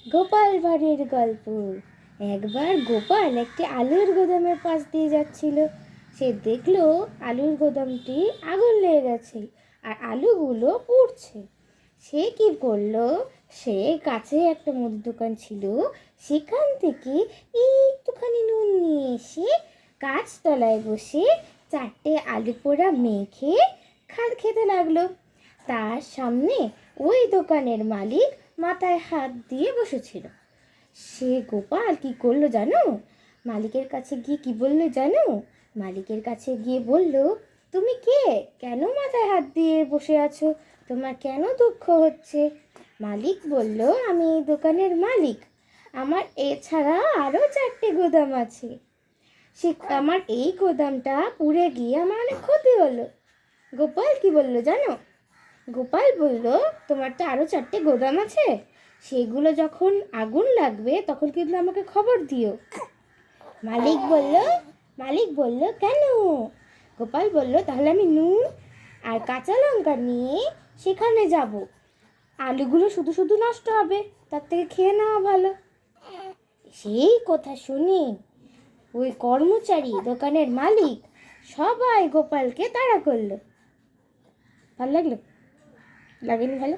গোপাল ভাঁড়ের গল্প। একবার গোপাল একটি আলুর গোদামের পাশ দিয়ে যাচ্ছিল। সে দেখলো আলুর গোদামটি আগুন লেগে গেছে আর আলুগুলো পুড়ছে। সে কি করলো, সে কাছে একটা মুদির দোকান ছিল, সেখান থেকে একটুখানি নুন নিয়ে এসে গাছতলায় বসে 4টে আলু পোড়া মেখে খেতে লাগলো। তার সামনে ওই দোকানের মালিক মাথায় হাত দিয়ে বসেছিল। সে গোপাল কি করলো জানো, মালিকের কাছে গিয়ে কি বললো জানো? মালিকের কাছে গিয়ে বলল, তুমি কে, কেন মাথায় হাত দিয়ে বসে আছো, তোমার কেন দুঃখ হচ্ছে? মালিক বলল, আমি এই দোকানের মালিক, আমার এছাড়া আরও 4টে গোদাম আছে। সে আমার এই গোদামটা পুড়ে গিয়ে আমার অনেক ক্ষতি হলো। গোপাল কি বলল জানো? গোপাল বলল, তোমার তো আরও 4টে গোদাম আছে, সেগুলো যখন আগুন লাগবে তখন কিন্তু আমাকে খবর দিও। মালিক বলল কেন? গোপাল বলল, তাহলে আমি নুন আর কাঁচা লঙ্কা নিয়ে সেখানে যাব, আলুগুলো শুধু শুধু নষ্ট হবে, তার থেকে খেয়ে নেওয়া ভালো। সেই কথা শুনে ওই কর্মচারী, দোকানের মালিক, সবাই গোপালকে তাড়া করলো। ভালো লাগলো? লাগেনি ভালো?